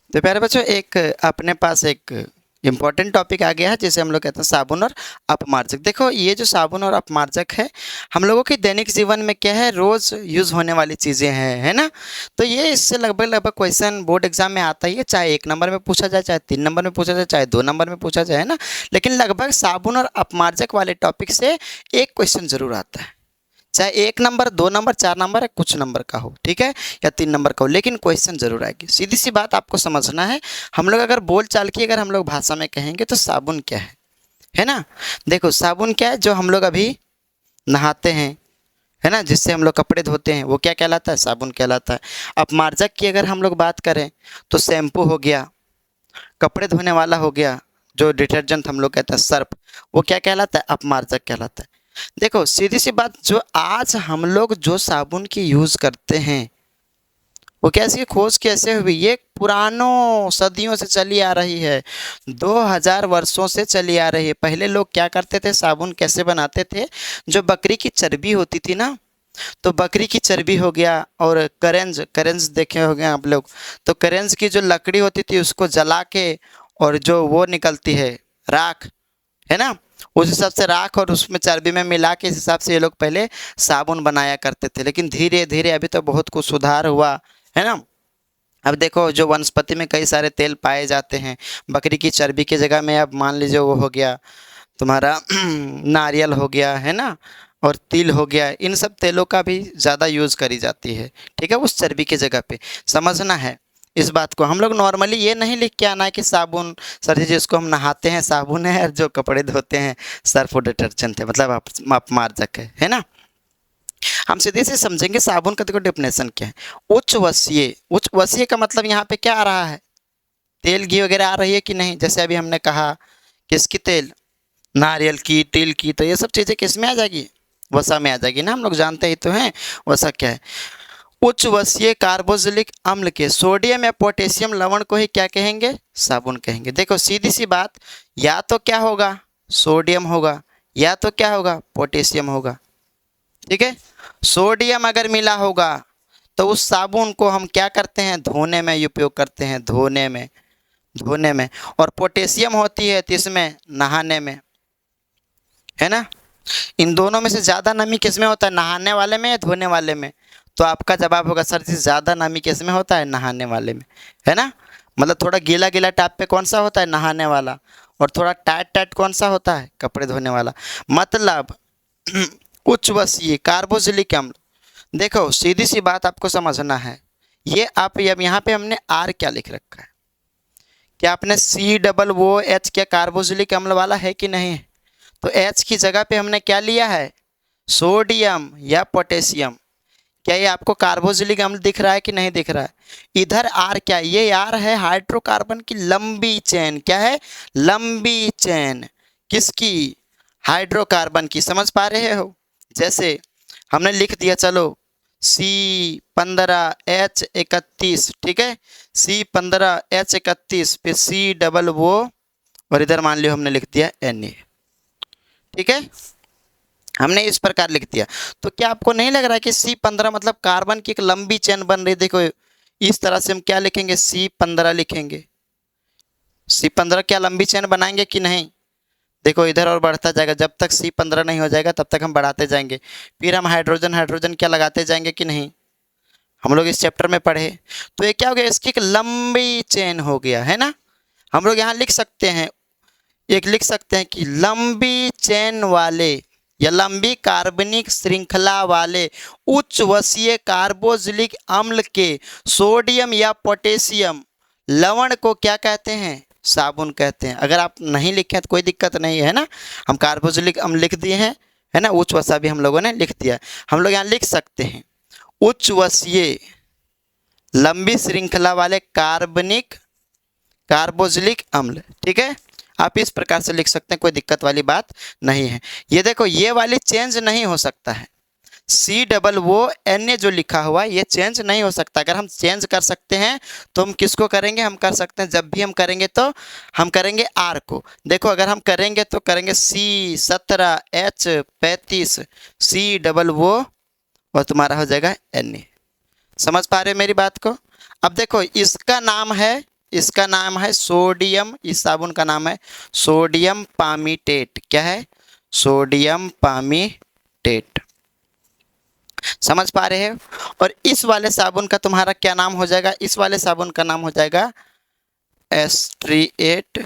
तो प्यारे बच्चों, एक अपने पास एक इम्पॉर्टेंट टॉपिक आ गया है जिसे हम लोग कहते हैं साबुन और अपमार्जक। देखो, ये जो साबुन और अपमार्जक है, हम लोगों के दैनिक जीवन में क्या है, रोज़ यूज़ होने वाली चीज़ें हैं, है ना। तो ये इससे लगभग लगभग क्वेश्चन बोर्ड एग्जाम में आता ही है, चाहे 1 नंबर में पूछा जाए, चाहे 3 नंबर में पूछा जाए, चाहे 2 नंबर में पूछा जाए, है ना। लेकिन लगभग साबुन और अपमार्जक वाले टॉपिक से एक क्वेश्चन जरूर आता है, चाहे 1 नंबर, 2 नंबर, 4 नंबर, या कुछ नंबर का हो, ठीक है, या 3 नंबर का हो, लेकिन क्वेश्चन जरूर आएगी। सीधी सी बात आपको समझना है। हम लोग अगर बोल चाल की अगर हम लोग भाषा में कहेंगे तो साबुन क्या है ना। देखो, साबुन क्या है, जो हम लोग अभी नहाते हैं, है ना, जिससे हम लोग कपड़े धोते हैं, वो क्या कहलाता है, साबुन कहलाता है। अपमार्जक की अगर हम लोग बात करें तो शैम्पू हो गया, कपड़े धोने वाला हो गया, जो डिटर्जेंट हम लोग कहते हैं सर्फ, वो क्या कहलाता है, अपमार्जक कहलाता है। देखो, सीधी सी बात, जो आज हम लोग जो साबुन की यूज़ करते हैं, वो कैसी खोज कैसे हुई, ये पुरानों सदियों से चली आ रही है, 2000 वर्षों से चली आ रही है। पहले लोग क्या करते थे, साबुन कैसे बनाते थे, जो बकरी की चर्बी होती थी ना, तो बकरी की चर्बी हो गया, और करेंज करेंज देखे हो गए आप लोग, तो करेंज की जो लकड़ी होती थी उसको जला के, और जो वो निकलती है राख, है ना, उस हिसाब से राख और उसमें चर्बी में मिला के, इस हिसाब से ये लोग पहले साबुन बनाया करते थे। लेकिन धीरे धीरे अभी तो बहुत कुछ सुधार हुआ, है ना। अब देखो, जो वनस्पति में कई सारे तेल पाए जाते हैं, बकरी की चर्बी की जगह में अब मान लीजिए वो हो गया तुम्हारा नारियल हो गया, है ना, और तिल हो गया, इन सब तेलों का भी ज़्यादा यूज़ करी जाती है, ठीक है, उस चर्बी की जगह पे। समझना है इस बात को। हम लोग नॉर्मली ये नहीं लिख के आना है कि साबुन सर जी जिसको हम नहाते हैं साबुन है, और जो कपड़े धोते हैं सर्फ और डिटर्जेंट है, मतलब अपमार्जक है ना। हम सीधे से समझेंगे साबुन का। देखो, डेफिनेशन क्या है, उच्च वसीय। उच्च वसीय का मतलब यहाँ पे क्या आ रहा है, तेल घी वगैरह आ रही है कि नहीं। जैसे अभी हमने कहा किसकी तेल, नारियल की, तिल की, तो ये सब चीज़ें किस में आ जाएगी, वसा में आ जाएगी ना, हम लोग जानते ही तो हैं वसा क्या है। उच्च वसीय कार्बोक्सिलिक अम्ल के सोडियम या पोटेशियम लवण को ही क्या कहेंगे, साबुन कहेंगे। देखो, सीधी सी बात, या तो क्या होगा, सोडियम होगा, या तो क्या होगा, पोटेशियम होगा, ठीक है। सोडियम अगर मिला होगा तो उस साबुन को हम क्या करते हैं, धोने में उपयोग करते हैं, धोने में। और पोटेशियम होती है तो इसमें नहाने में, है ना। इन दोनों में से ज़्यादा नमी किस में होता है, नहाने वाले में या धोने वाले में। तो आपका जवाब होगा सर जी, ज़्यादा नमी किस में होता है, नहाने वाले में, है ना। मतलब थोड़ा गीला गीला टाइप पे कौन सा होता है, नहाने वाला, और थोड़ा टाइट टाइट कौन सा होता है, कपड़े धोने वाला। मतलब उच्च वसीय कार्बोक्सिलिक अम्ल। देखो, सीधी सी बात आपको समझना है, ये आप अब यहाँ पे हमने आर क्या लिख रखा है, क्या आपने COOH क्या कार्बोक्सिलिक अम्ल वाला है कि नहीं। तो H की जगह पे हमने क्या लिया है, सोडियम या पोटेशियम। क्या ये आपको कार्बोक्सिलिक अम्ल दिख रहा है कि नहीं दिख रहा है। इधर आर क्या, ये आर है हाइड्रोकार्बन की लंबी चेन। क्या है, लंबी चेन, किसकी, हाइड्रोकार्बन की। समझ पा रहे हो। जैसे हमने लिख दिया, चलो C15H31, ठीक है, C15H31, फिर COO, और इधर मान लियो हमने लिख दिया Na, ठीक है, हमने इस प्रकार लिख दिया। तो क्या आपको नहीं लग रहा है कि C15 मतलब कार्बन की एक लंबी चेन बन रही। देखो, इस तरह से हम क्या लिखेंगे, C15 लिखेंगे। C15 क्या लंबी चेन बनाएंगे कि नहीं। देखो, इधर और बढ़ता जाएगा, जब तक C15 नहीं हो जाएगा तब तक हम बढ़ाते जाएंगे। फिर हम हाइड्रोजन हाइड्रोजन क्या लगाते जाएंगे कि नहीं, हम लोग इस चैप्टर में पढ़े। तो ये क्या हो गया, इसकी एक लंबी चेन हो गया, है ना। हम लोग यहाँ लिख सकते हैं, एक लिख सकते हैं कि लंबी चेन वाले या लंबी कार्बनिक श्रृंखला वाले उच्च वसीय कार्बोक्सिलिक अम्ल के सोडियम या पोटेशियम लवण को क्या कहते हैं, साबुन कहते हैं। अगर आप नहीं लिखे हैं तो कोई दिक्कत नहीं है ना, हम कार्बोक्सिलिक अम्ल लिख दिए हैं, है ना, उच्च वसा भी हम लोगों ने लिख दिया। हम लोग यहाँ लिख सकते हैं उच्च वसीय लंबी श्रृंखला वाले कार्बनिक कार्बोक्सिलिक अम्ल, ठीक है। आप इस प्रकार से लिख सकते हैं, कोई दिक्कत वाली बात नहीं है। ये देखो, ये वाली चेंज नहीं हो सकता है, COONA जो लिखा हुआ है ये चेंज नहीं हो सकता। अगर हम चेंज कर सकते हैं तो हम किसको करेंगे, हम कर सकते हैं, जब भी हम करेंगे तो हम करेंगे आर को। देखो, अगर हम करेंगे तो करेंगे C17H35 COO, और तुम्हारा हो जाएगा Na। समझ पा रहे हो मेरी बात को। अब देखो, इसका नाम है इसका नाम है सोडियम, इस साबुन का नाम है सोडियम पामीटेट। क्या है? सोडियम पामीटेट। समझ पा रहे हैं? और इस वाले साबुन का तुम्हारा क्या नाम हो जाएगा? इस वाले साबुन का नाम हो जाएगा एस्ट्रिएट,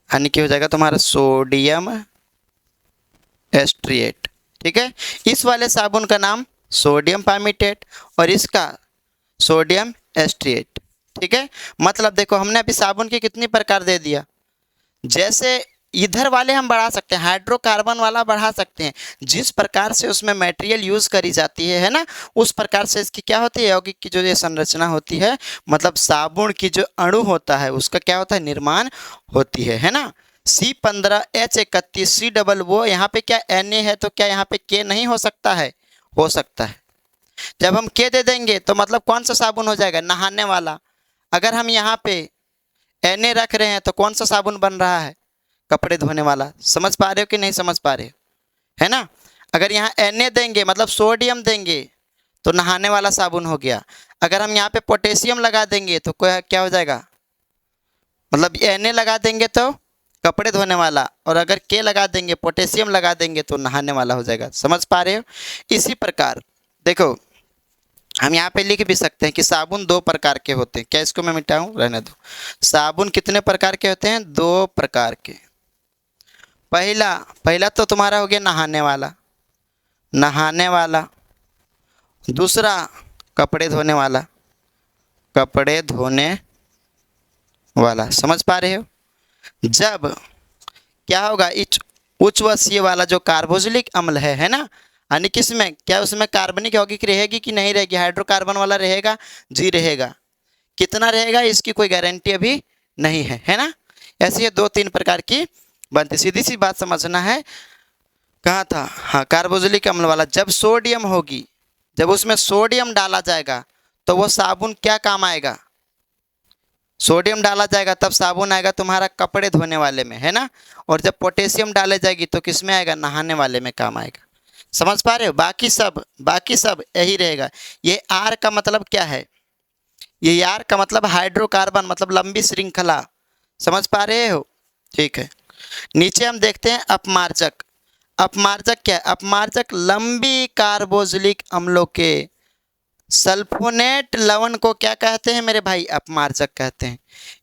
यानी कि हो जाएगा तुम्हारा सोडियम एस्ट्रिएट। ठीक है, इस वाले साबुन का नाम सोडियम पामीटेट और इसका सोडियम एस्ट्रिएट। ठीक है, मतलब देखो हमने अभी साबुन के कितनी प्रकार दे दिया। जैसे इधर वाले हम बढ़ा सकते हैं, हाइड्रोकार्बन वाला बढ़ा सकते हैं, जिस प्रकार से उसमें मटेरियल यूज़ करी जाती है ना, उस प्रकार से इसकी क्या होती है, यौगिक की जो ये संरचना होती है, मतलब साबुन की जो अणु होता है उसका क्या होता है, निर्माण होती है ना। C15H31 सी डबल वो यहाँ पे क्या Na है, तो क्या यहाँ पे K नहीं हो सकता है? हो सकता है। जब हम K दे देंगे तो मतलब कौन सा साबुन हो जाएगा? नहाने वाला। अगर हम यहाँ पे Na रख रहे हैं तो कौन सा साबुन बन रहा है? कपड़े धोने वाला। समझ पा रहे हो कि नहीं समझ पा रहे हो? है ना। अगर यहाँ Na देंगे मतलब सोडियम देंगे तो नहाने वाला साबुन हो गया। अगर हम यहाँ पे पोटेशियम लगा देंगे तो क्या हो जाएगा, मतलब Na लगा देंगे तो कपड़े धोने वाला, और अगर K लगा देंगे, पोटेशियम लगा देंगे तो नहाने वाला हो जाएगा। समझ पा रहे हो? इसी प्रकार देखो हम यहाँ पे लिख भी सकते हैं कि साबुन दो प्रकार के होते हैं। क्या इसको मैं मिटाऊं? रहने दो। साबुन कितने प्रकार के होते हैं? दो प्रकार के। पहला तो तुम्हारा हो गया नहाने वाला, नहाने वाला। दूसरा कपड़े धोने वाला, कपड़े धोने वाला। समझ पा रहे हो? जब क्या होगा, उच्च वसीय वाला जो कार्बोक्सिलिक अम्ल है ना, यानी किसमें क्या उसमें कार्बनिक यौगिक रहेगी कि नहीं रहेगी? हाइड्रोकार्बन वाला रहेगा जी, रहेगा। कितना रहेगा इसकी कोई गारंटी अभी नहीं है ना। ऐसे ये दो तीन प्रकार की बनती। सीधी सी बात समझना है। कहाँ था? हाँ, कार्बोक्सिलिक अम्ल वाला। जब सोडियम होगी, जब उसमें सोडियम डाला जाएगा तो वो साबुन क्या काम आएगा? सोडियम डाला जाएगा तब साबुन आएगा तुम्हारा कपड़े धोने वाले में, है ना। और जब पोटेशियम डाले जाएगी तो किस में आएगा? नहाने वाले में काम आएगा। समझ पा रहे हो? बाकी सब यही रहेगा। ये आर का मतलब क्या है? ये आर का मतलब हाइड्रोकार्बन, मतलब लंबी श्रृंखला। समझ पा रहे हो? ठीक है, नीचे हम देखते हैं अपमार्जक। अपमार्जक क्या है? अपमार्जक लंबी कार्बोक्सिलिक अम्लों के सल्फोनेट लवण को क्या कहते हैं मेरे भाई? अपमार्जक कहते हैं।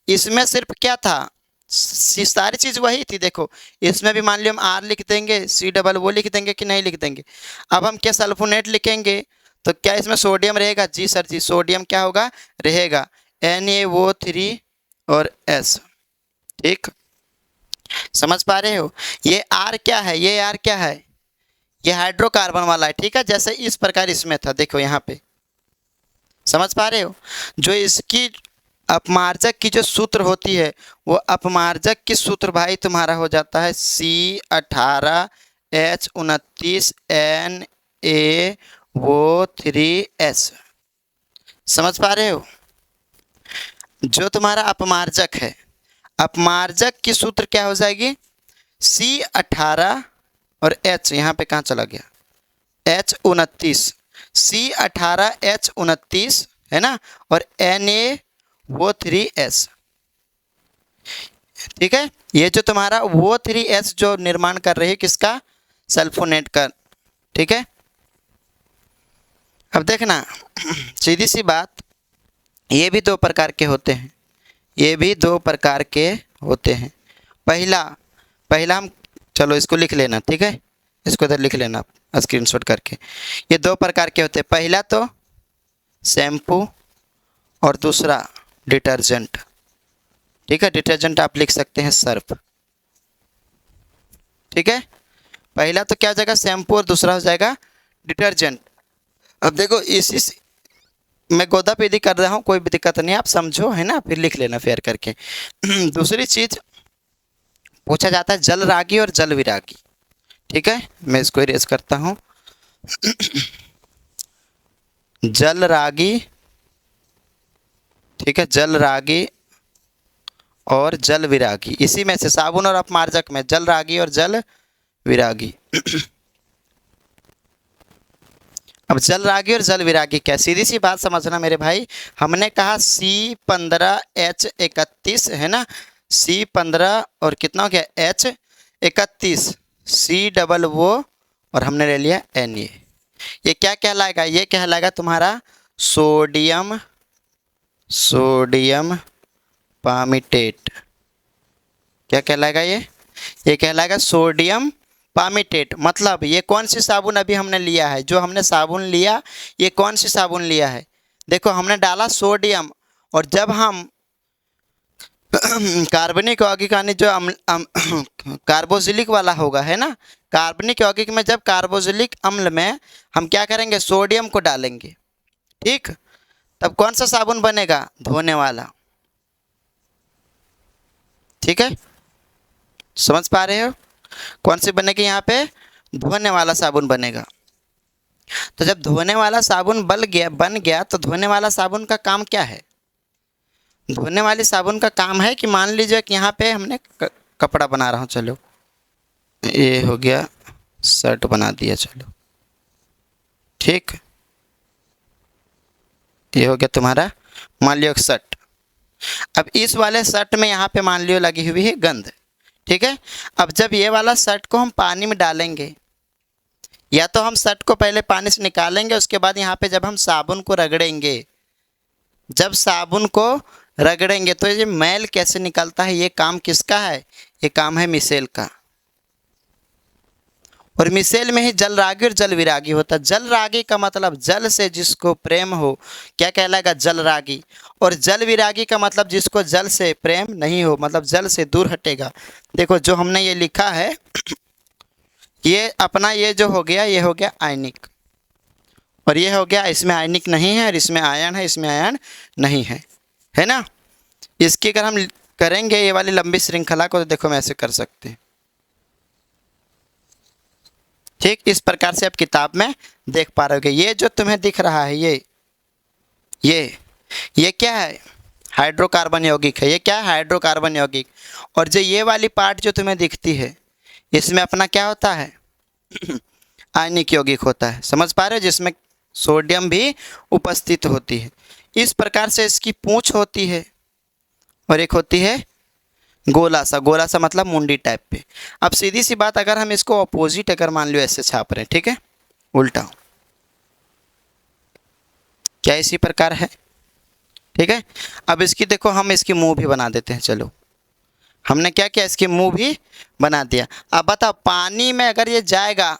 इसमें सिर्फ क्या था, सारी चीज़ वही थी। देखो इसमें भी मान लियो हम आर लिख देंगे, सी डबल वो लिख देंगे कि नहीं लिख देंगे। अब हम क्या सल्फोनेट लिखेंगे तो क्या इसमें सोडियम रहेगा? जी सर जी, सोडियम क्या होगा? रहेगा NaO3 और S। ठीक, समझ पा रहे हो? ये आर क्या है? ये आर क्या है? ये हाइड्रोकार्बन वाला है। ठीक है, जैसे इस प्रकार इसमें था, देखो यहाँ पे। समझ पा रहे हो? जो इसकी अपमार्जक की जो सूत्र होती है, वो अपमार्जक की सूत्र भाई तुम्हारा हो जाता है C18H29NaO3S। समझ पा रहे हो? जो तुम्हारा अपमार्जक है, अपमार्जक की सूत्र क्या हो जाएगी? C18 और H यहाँ पे कहाँ चला गया? H29, C18H29 है ना, और NaO3S। ठीक है, ये जो तुम्हारा O3S जो निर्माण कर रही है किसका? सल्फोनेट का। ठीक है, अब देखना सीधी सी बात, ये भी दो प्रकार के होते हैं, ये भी दो प्रकार के होते हैं। पहला हम, चलो इसको लिख लेना। ठीक है, इसको इधर लिख लेना आप स्क्रीनशॉट करके। ये दो प्रकार के होते हैं, पहला तो शैम्पू और दूसरा डिटर्जेंट। ठीक है, डिटर्जेंट आप लिख सकते हैं सर्फ। ठीक है, पहला तो क्या हो जाएगा? शैम्पू, और दूसरा हो जाएगा डिटर्जेंट। अब देखो इसी मैं गोदापेदी कर रहा हूँ, कोई भी दिक्कत नहीं, आप समझो, है ना, फिर लिख लेना फेयर करके। दूसरी चीज पूछा जाता है जल रागी और जल विरागी। ठीक है, मैं इसको इरेज करता हूँ। जल रागी, ठीक है, जल रागी और जल विरागी, इसी में से साबुन और अपमार्जक में जल रागी और जल विरागी। अब जल रागी और जल विरागी क्या, सीधी सी बात समझना मेरे भाई। हमने कहा C15H31 है ना, C15 और कितना हो गया H31, C डबल वो और हमने ले लिया Na। ये क्या कहलाएगा, ये कहलाएगा तुम्हारा सोडियम सोडियम पामिटेट। क्या कहलाएगा ये कहलाएगा सोडियम पामिटेट। मतलब ये कौन सी साबुन अभी हमने लिया है, जो हमने साबुन लिया ये कौन सी साबुन लिया है, देखो हमने डाला सोडियम, और जब हम कार्बनिक यौगिक यानी जो कार्बोजिलिक वाला होगा है ना, कार्बनिक यौगिक में जब कार्बोजिलिक अम्ल में हम क्या करेंगे, सोडियम को डालेंगे, ठीक, तब कौन सा साबुन बनेगा, धोने वाला। ठीक है, समझ पा रहे हो, कौन सी बनेगी यहाँ पे, धोने वाला साबुन बनेगा। तो जब धोने वाला साबुन बन गया तो धोने वाला साबुन का काम क्या है, धोने वाली साबुन का काम है कि मान लीजिए कि यहाँ पे हमने कपड़ा बना रहा हूँ, चलो ये हो गया, शर्ट बना दिया, चलो ठीक, ये हो गया तुम्हारा मान लियो शर्ट। अब इस वाले शर्ट में यहाँ पे मान लियो लगी हुई है गंध, ठीक है। अब जब ये वाला शर्ट को हम पानी में डालेंगे, या तो हम शर्ट को पहले पानी से निकालेंगे, उसके बाद यहाँ पे जब हम साबुन को रगड़ेंगे, जब साबुन को रगड़ेंगे तो ये मैल कैसे निकलता है, ये काम किसका है, ये काम है मिसेल का। और मिसेल में ही जल रागी और जल विरागी होता है। जल रागी का मतलब जल से जिसको प्रेम हो, क्या कहलाएगा, जल रागी। और जल विरागी का मतलब जिसको जल से प्रेम नहीं हो, मतलब जल से दूर हटेगा। देखो जो हमने ये लिखा है, ये अपना ये जो हो गया, ये हो गया आयनिक, और ये हो गया, इसमें आयनिक नहीं है और इसमें आयन है, इसमें आयन नहीं है ना। इसकी अगर हम करेंगे ये वाली लंबी श्रृंखला को, तो देखो हम ऐसे कर सकते हैं, ठीक, इस प्रकार से आप किताब में देख पा रहे हो। ये जो तुम्हें दिख रहा है, ये क्या है, हाइड्रोकार्बन यौगिक है। ये क्या है, हाइड्रोकार्बन यौगिक। और जो ये वाली पार्ट जो तुम्हें दिखती है, इसमें अपना क्या होता है, आयनिक यौगिक होता है, समझ पा रहे हो, जिसमें सोडियम भी उपस्थित होती है। इस प्रकार से इसकी पूंछ होती है, और एक होती है गोला सा मतलब मुंडी टाइप पे। अब सीधी सी बात, अगर हम इसको अपोजिट अगर मान लो ऐसे छाप रहे हैं, ठीक है, उल्टा, क्या इसी प्रकार है, ठीक है। अब इसकी देखो हम इसकी मुंह भी बना देते हैं, चलो हमने क्या किया, इसकी मुंह भी बना दिया। अब बताओ पानी में अगर ये जाएगा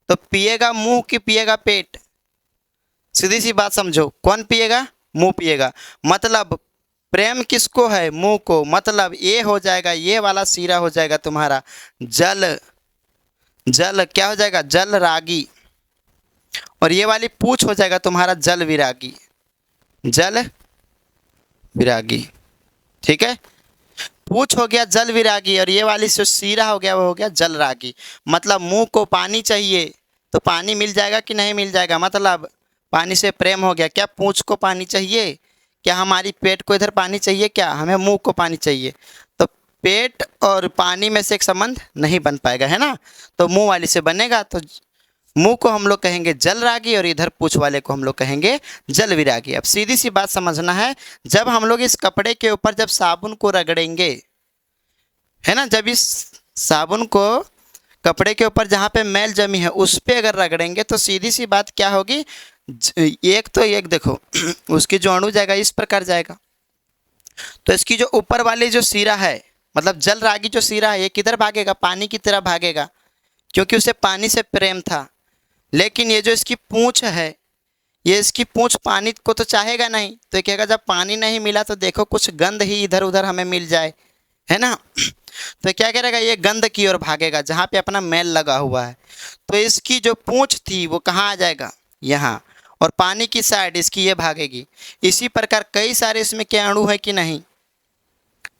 तो पिएगा मुंह कि पिएगा पेट, सीधी सी बात समझो, कौन पिएगा, मुंह पिएगा। मतलब प्रेम किसको है, मुंह को। मतलब ये हो जाएगा, ये वाला सीरा हो जाएगा तुम्हारा जल क्या हो जाएगा, जल रागी। और ये वाली पूंछ हो जाएगा तुम्हारा जल विरागी, ठीक है। पूंछ हो गया जल विरागी, और ये वाली जो सीरा हो गया वो हो गया जल रागी। मतलब मुंह को पानी चाहिए तो पानी मिल जाएगा कि नहीं मिल जाएगा, मतलब पानी से प्रेम हो गया। क्या पूंछ को पानी चाहिए, क्या हमारी पेट को इधर पानी चाहिए, क्या हमें मुंह को पानी चाहिए, तो पेट और पानी में से एक संबंध नहीं बन पाएगा, है ना। तो मुंह वाली से बनेगा, तो मुंह को हम लोग कहेंगे जल रागी और इधर पूंछ वाले को हम लोग कहेंगे जल विरागी। अब सीधी सी बात समझना है, जब हम लोग इस कपड़े के ऊपर जब साबुन को रगड़ेंगे, है ना, जब इस साबुन को कपड़े के ऊपर जहाँ पे मैल जमी है उस पर अगर रगड़ेंगे, तो सीधी सी बात क्या होगी, एक तो एक देखो उसकी जो अणु जाएगा इस प्रकार जाएगा, तो इसकी जो ऊपर वाली जो सीरा है, मतलब जल रागी जो सीरा है, ये किधर भागेगा, पानी की तरह भागेगा, क्योंकि उसे पानी से प्रेम था। लेकिन ये जो इसकी पूंछ है, ये इसकी पूंछ पानी को तो चाहेगा नहीं, तो ये कहेगा जब पानी नहीं मिला तो देखो कुछ गंध ही इधर उधर हमें मिल जाए, है ना। तो क्या करेगा, ये गंध की ओर भागेगा जहाँ पे अपना मैल लगा हुआ है। तो इसकी जो पूंछ थी वो कहाँ आ जाएगा, यहाँ, और पानी की साइड इसकी ये भागेगी। इसी प्रकार कई सारे इसमें क्या अणु है कि नहीं,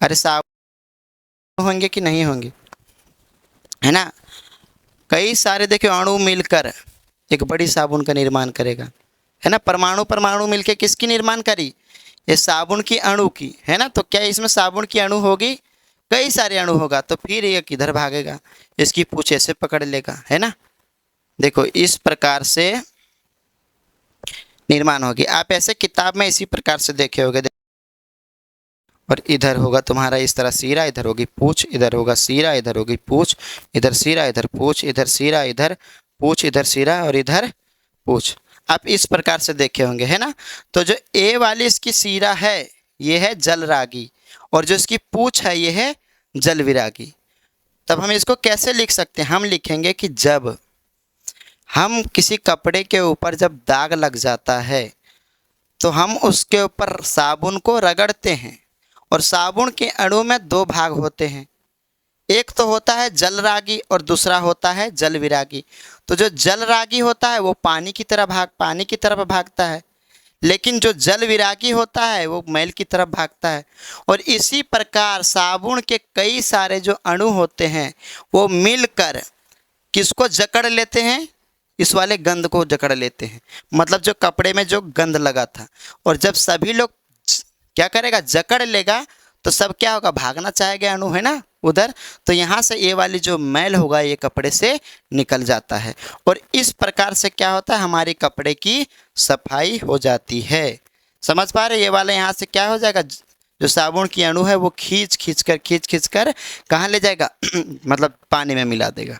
अरे साबुन होंगे कि नहीं होंगे, है ना। कई सारे देखो अणु मिलकर एक बड़ी साबुन का निर्माण करेगा, है ना। परमाणु मिलकर किसकी निर्माण करी, ये साबुन की अणु की, है ना। तो क्या इसमें साबुन की अणु होगी, कई सारे अणु होगा, तो फिर ये किधर भागेगा, इसकी पूंछ ऐसे पकड़ लेगा, है ना। देखो इस प्रकार से निर्माण होगी। आप ऐसे किताब में इसी प्रकार से देखे होंगे। और इधर होगा तुम्हारा इस तरह सिरा, इधर होगी पूंछ, इधर होगा सिरा, इधर होगी पूंछ, इधर सिरा, इधर पूंछ, इधर सिरा, इधर पूंछ, इधर सिरा और इधर पूंछ। आप इस प्रकार से देखे होंगे, है ना। तो जो ए वाली इसकी सिरा है ये है जल रागी, और जो इसकी पूंछ है ये है जल विरागी। तब हम इसको कैसे लिख सकते हैं? हम लिखेंगे कि जब हम किसी कपड़े के ऊपर जब दाग लग जाता है तो हम उसके ऊपर साबुन को रगड़ते हैं, और साबुन के अणु में दो भाग होते हैं, एक तो होता है जल रागी और दूसरा होता है जल विरागी। तो जो जल रागी होता है वो पानी की तरफ भागता है, लेकिन जो जल विरागी होता है वो मैल की तरफ भागता है। और इसी प्रकार साबुन के कई सारे जो अणु होते हैं वो मिलकर किसको जकड़ लेते हैं? इस वाले गंध को जकड़ लेते हैं, मतलब जो कपड़े में जो गंध लगा था। और जब सभी लोग क्या करेगा? जकड़ लेगा, तो सब क्या होगा? भागना चाहेगा अणु, है ना, उधर। तो यहाँ से ये वाली जो मैल होगा ये कपड़े से निकल जाता है, और इस प्रकार से क्या होता है? हमारे कपड़े की सफाई हो जाती है। समझ पा रहे? ये वाला यहाँ से क्या हो जाएगा? जो साबुन की अणु है वो खींच खींच कर कहाँ ले जाएगा? मतलब पानी में मिला देगा,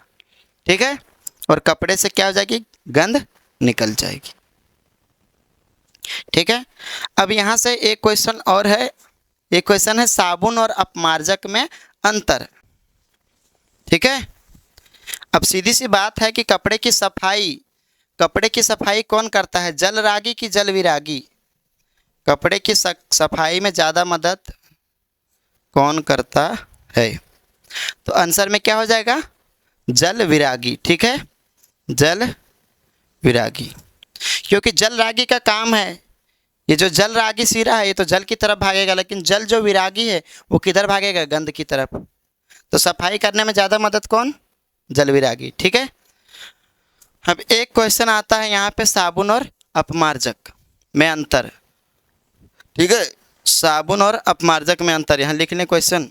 ठीक है। और कपड़े से क्या हो जाएगी? गंध निकल जाएगी, ठीक है। अब यहाँ से एक क्वेश्चन और है, एक क्वेश्चन है साबुन और अपमार्जक में अंतर, ठीक है। अब सीधी सी बात है कि कपड़े की सफाई कौन करता है? जल रागी की जल विरागी? कपड़े की सफाई में ज़्यादा मदद कौन करता है? तो आंसर में क्या हो जाएगा? जल विरागी, ठीक है, जल विरागी। क्योंकि जल रागी का काम है, ये जो जल रागी सिरा है ये तो जल की तरफ भागेगा, लेकिन जल जो विरागी है वो किधर भागेगा? गंध की तरफ। तो सफाई करने में ज़्यादा मदद कौन? जल विरागी, ठीक है। अब एक क्वेश्चन आता है यहाँ पे साबुन और अपमार्जक में अंतर, ठीक है। साबुन और अपमार्जक में अंतर, यहाँ लिख लें क्वेश्चन।